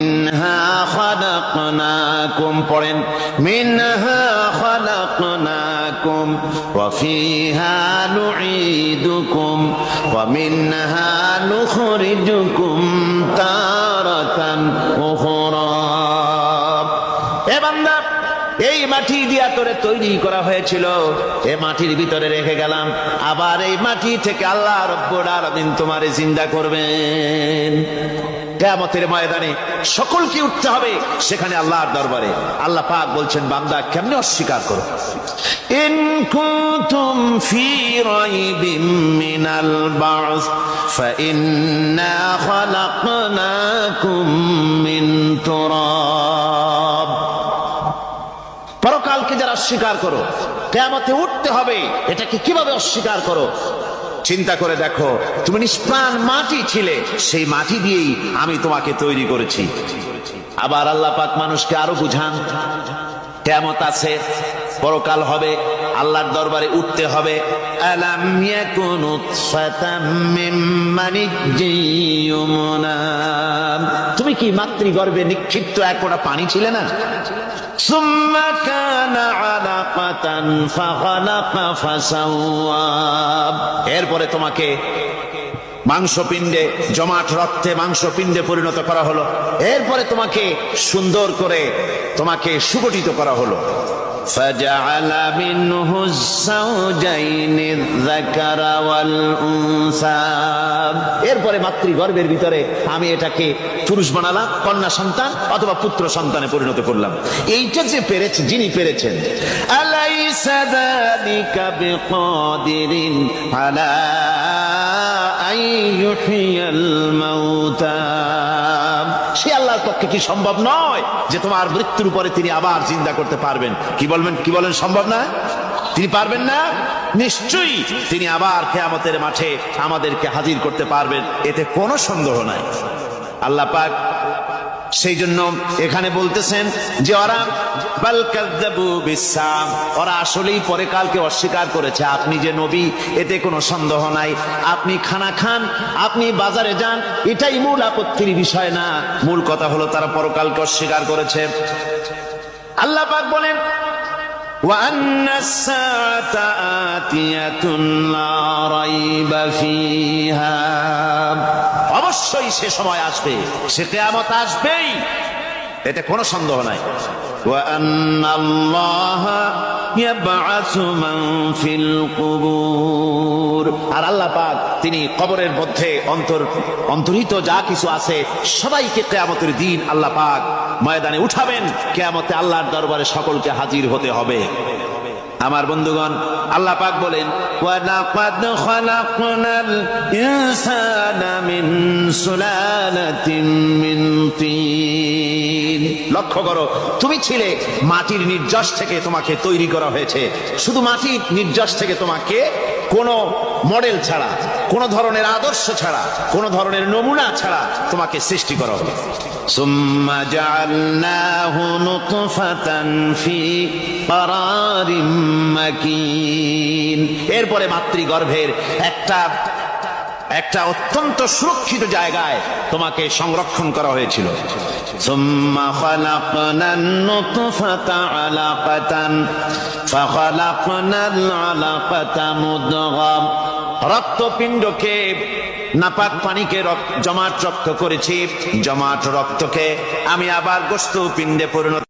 মিনহা খালাকনাকুম পড়েন মিনহা খালাকনাকুম ওয়া ফিহা নুঈদুকুম ওয়া মিনহা নুখরিজুকুম তারাতান উখরা। হে বান্দা, এই মাটি দিয়া তোরে তৈরি করা হয়েছিল, এই মাটির ভিতরে রেখে গেলাম, আবার এই মাটি থেকে আল্লাহ রব্বুল আলামিন তোমারে জিন্দা করবেন। কিয়ামতের ময়দানে সকলকে উঠতে হবে সেখানে আল্লাহর দরবারে। আল্লাহ পাক বলছেন, বান্দা কেমনে অস্বীকার করো? ইন কুনতুম ফি রাইবিম মিনাল বা'স ফাইন্না খালাকনাকুম মিন তুরাব। পরকালকে যারা অস্বীকার করো, কিয়ামতে উঠতে হবে, এটাকে কিভাবে অস্বীকার করো? চিন্তা করে দেখো, তুমি নিষ্প্রাণ মাটি ছিলে, সেই মাটি দিয়েই আমি তোমাকে তৈরি করেছি। আবার আল্লাহ পাক মানুষকে আরো বুঝান, কিয়ামত আছে, পরকাল হবে, আল্লাহর দরবারে উঠতে হবে। আলাম ইয়াকুন নুতফাতাম মিন মানিয়্যিন ইউমনা। তুমি কি মাতৃগর্ভে নিক্ষিপ্ত এক ফোঁটা পানি ছিলে না? সুম্মা কানা আলাকাতান ফাখালাকা ফাসাওয়া। এরপরে তোমাকে মাংসপিণ্ডে, জমাট রক্তে মাংসপিণ্ডে পরিণত করা হলো। এরপরে তোমাকে সুন্দর করে তোমাকে সুগঠিত করা হলো। ফাজআলা মিনহু যাওজাইনি যাকারা ওয়াল উনসা। এরপরে মাতৃগর্ভের ভিতরে আমি এটাকে পুরুষ বানালাম, কন্যা সন্তান অথবা পুত্র সন্তানে পরিণত করলাম। এইটা যে পেরেছে, যিনি পেরেছেন, আলাইসা যালিকা বিকাদিরিন আলা আইয়ুহিয়াল মাউতা। সে আল্লাহর পক্ষে কি সম্ভব নয় যে তোমার মৃত্যুর পরে তিনি আবার জিন্দা করতে পারবেন? কি বলেন সম্ভব না? তিনি পারবেন না? নিশ্চয়ই তিনি আবার কিয়ামতের মাঠে আমাদেরকে হাজির করতে পারবেন, এতে কোনো সন্দেহ নাই। আল্লাহ পাক সেই জন্য এখানে বলতেছেন যে ওরা বাল কাযযাবু বিসসাম, ওরা আসলেই পরে কালকে অস্বীকার করেছে। আপনি যে নবী, এতে কোনো সন্দেহ নাই। আপনি খানা খান, আপনি বাজারে যান, এটাই মূল আপত্তির বিষয় না। মূল কথা হলো তারা পরকালকে অস্বীকার করেছে। আল্লাহ পাক বলেন, ওয়া আন্নাস সাআতা আতিয়াতুন লা রাইবা ফিহা। অবশ্যই সে সময় আসবে, সে কিয়ামত আসবেই, এতে কোনো সন্দেহ নাই। ওয়া আন্নাল্লাহা ইয়াবআসু মান ফিল কুবুর। আর আল্লাহ পাক তিনি কবরের মধ্যে অন্তর্হিত যা কিছু আছে সবাইকে কিয়ামতের দিন আল্লাহ পাক ময়দানে উঠাবেন। কিয়ামতে আল্লাহর দরবারে সকলকে হাজির হতে হবে। আমার বন্ধুগণ, আল্লাহ পাক বলেন, ওয়া লাকাদ খালাকনাল ইনসানা মিন সুলালাতিন মিন তিন। লক্ষ্য করো, তুমি ছিলে মাটির নির্যাস থেকে, তোমাকে তৈরি করা হয়েছে। শুধু মাটির নির্যাস থেকে তোমাকে কোনো মডেল ছাড়া, কোন ধরনের আদর্শ ছাড়া, কোন ধরনের নমুনা ছাড়া তোমাকে সৃষ্টি করা হলো। সুম্মা জাআলনাহু নুতফাতান ফি ক্বারারিম মাকিন। এরপরে মাতৃগর্ভের একটা অত্যন্ত সুরক্ষিত জায়গায় তোমাকে সংরক্ষণ করা হয়েছিল। সুম্মা খালাকনান নুতফাতা আলাকাতান ফাখালাকনাল আলাকাতা মুদগা। রক্তপিণ্ডকে, নাপাক পানিকে জমাট রক্ত করেছি, জমাট রক্তকে আমি আবার গোশত পিণ্ডে পরিণত